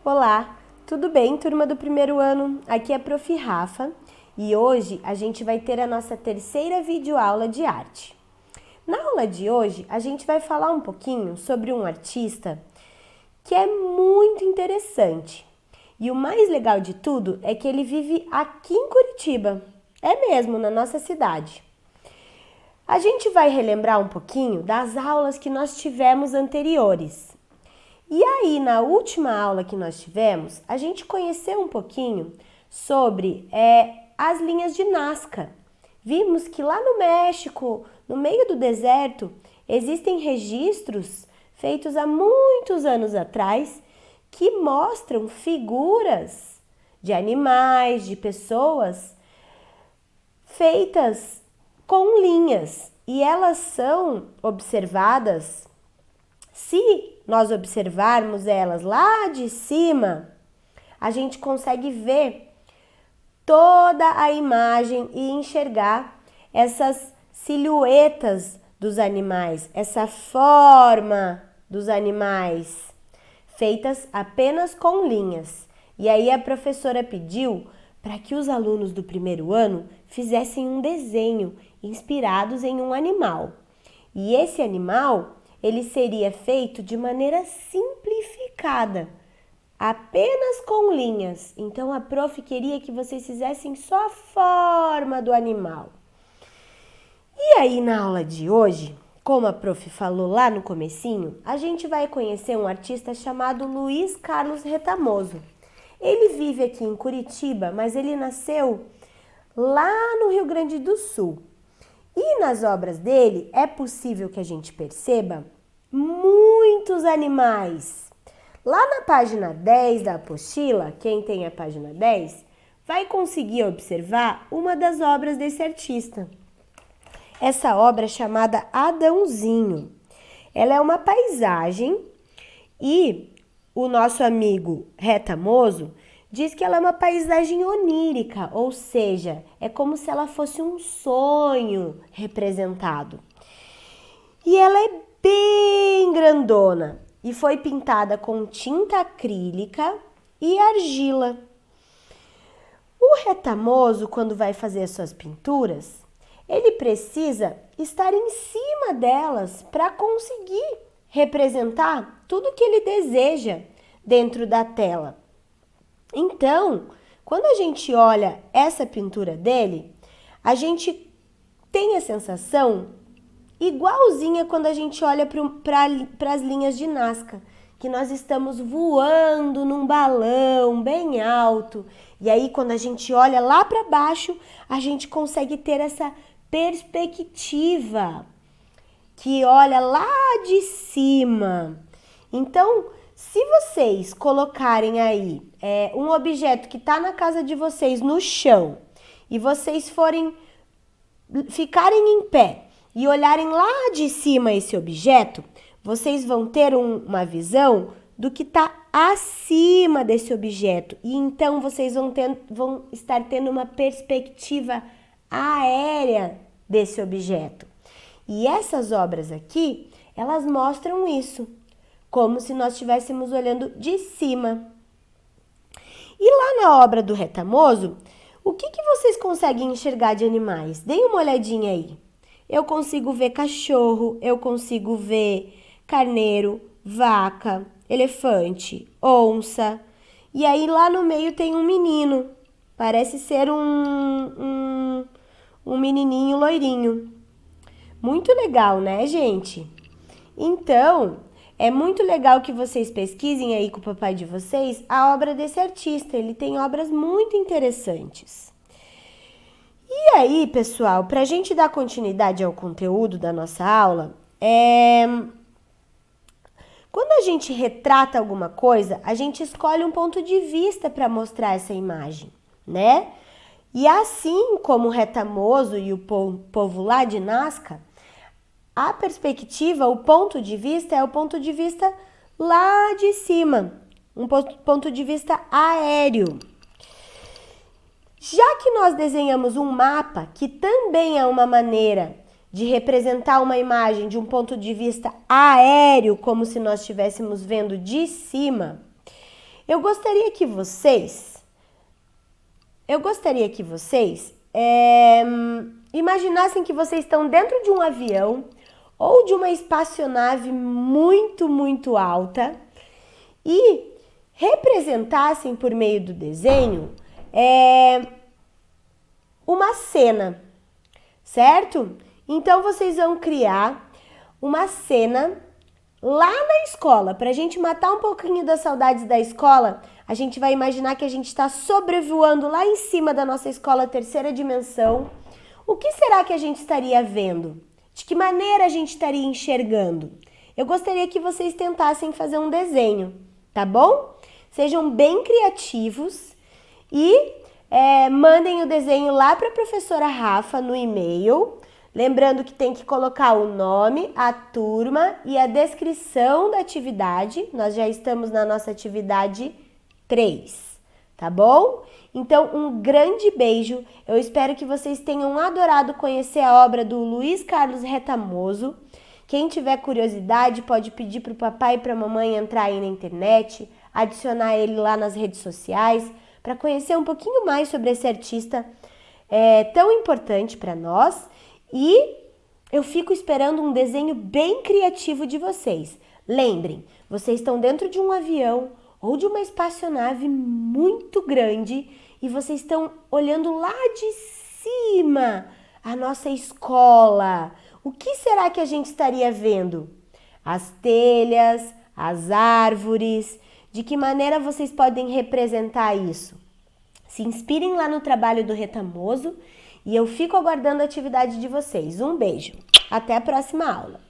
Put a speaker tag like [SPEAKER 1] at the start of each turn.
[SPEAKER 1] Olá, tudo bem, turma do primeiro ano? Aqui é a Prof. Rafa e hoje a gente vai ter a nossa terceira videoaula de arte. Na aula de hoje, a gente vai falar um pouquinho sobre um artista que é muito interessante. E o mais legal de tudo é que ele vive aqui em Curitiba, é mesmo, na nossa cidade. A gente vai relembrar um pouquinho das aulas que nós tivemos anteriores. E aí, na última aula que nós tivemos, a gente conheceu um pouquinho sobre as linhas de Nazca. Vimos que lá no México, no meio do deserto, existem registros feitos há muitos anos atrás que mostram figuras de animais, de pessoas feitas com linhas. E elas são observadas, se nós observarmos elas lá de cima, a gente consegue ver toda a imagem e enxergar essas silhuetas dos animais, essa forma dos animais, feitas apenas com linhas. E aí a professora pediu para que os alunos do primeiro ano fizessem um desenho inspirados em um animal. E esse animal, ele seria feito de maneira simplificada, apenas com linhas. Então a prof queria que vocês fizessem só a forma do animal. E aí na aula de hoje, como a prof falou lá no comecinho, a gente vai conhecer um artista chamado Luiz Carlos Retamoso. Ele vive aqui em Curitiba, mas ele nasceu lá no Rio Grande do Sul. E nas obras dele é possível que a gente perceba muitos animais. Lá na página 10 da apostila, quem tem a página 10, vai conseguir observar uma das obras desse artista. Essa obra é chamada Adãozinho. Ela é uma paisagem e o nosso amigo Retamoso diz que ela é uma paisagem onírica, ou seja, é como se ela fosse um sonho representado. E ela é bem grandona e foi pintada com tinta acrílica e argila. O Retamoso, quando vai fazer as suas pinturas, ele precisa estar em cima delas para conseguir representar tudo que ele deseja dentro da tela. Então, quando a gente olha essa pintura dele, a gente tem a sensação igualzinha quando a gente olha para as linhas de Nazca, que nós estamos voando num balão bem alto, e aí quando a gente olha lá para baixo, a gente consegue ter essa perspectiva que olha lá de cima. Então, se vocês colocarem aí um objeto que está na casa de vocês no chão e vocês ficarem em pé e olharem lá de cima esse objeto, vocês vão ter uma visão do que está acima desse objeto. E então vocês vão estar tendo uma perspectiva aérea desse objeto. E essas obras aqui, elas mostram isso, como se nós estivéssemos olhando de cima. E lá na obra do Retamoso, o que vocês conseguem enxergar de animais? Deem uma olhadinha aí. Eu consigo ver cachorro, eu consigo ver carneiro, vaca, elefante, onça. E aí lá no meio tem um menino, parece ser um menininho loirinho. Muito legal, né, gente? Então, é muito legal que vocês pesquisem aí com o papai de vocês a obra desse artista. Ele tem obras muito interessantes. E aí, pessoal, para a gente dar continuidade ao conteúdo da nossa aula, quando a gente retrata alguma coisa, a gente escolhe um ponto de vista para mostrar essa imagem, né? E assim como o Retamoso e o povo lá de Nazca, a perspectiva, o ponto de vista é o ponto de vista lá de cima, um ponto de vista aéreo. Já que nós desenhamos um mapa, que também é uma maneira de representar uma imagem de um ponto de vista aéreo, como se nós estivéssemos vendo de cima, eu gostaria que vocês imaginassem que vocês estão dentro de um avião ou de uma espaçonave muito, muito alta e representassem por meio do desenho uma cena, certo? Então, vocês vão criar uma cena lá na escola. Para a gente matar um pouquinho das saudades da escola, a gente vai imaginar que a gente está sobrevoando lá em cima da nossa escola terceira dimensão. O que será que a gente estaria vendo? De que maneira a gente estaria enxergando? Eu gostaria que vocês tentassem fazer um desenho, tá bom? Sejam bem criativos e mandem o desenho lá para a professora Rafa no e-mail. Lembrando que tem que colocar o nome, a turma e a descrição da atividade. Nós já estamos na nossa atividade 3, tá bom? Então, um grande beijo. Eu espero que vocês tenham adorado conhecer a obra do Luiz Carlos Retamoso. Quem tiver curiosidade pode pedir para o papai e para a mamãe entrar aí na internet, adicionar ele lá nas redes sociais, para conhecer um pouquinho mais sobre esse artista tão importante para nós. E eu fico esperando um desenho bem criativo de vocês. Lembrem, vocês estão dentro de um avião ou de uma espaçonave muito grande e vocês estão olhando lá de cima a nossa escola. O que será que a gente estaria vendo? As telhas, as árvores. De que maneira vocês podem representar isso? Se inspirem lá no trabalho do Retamoso e eu fico aguardando a atividade de vocês. Um beijo. Até a próxima aula.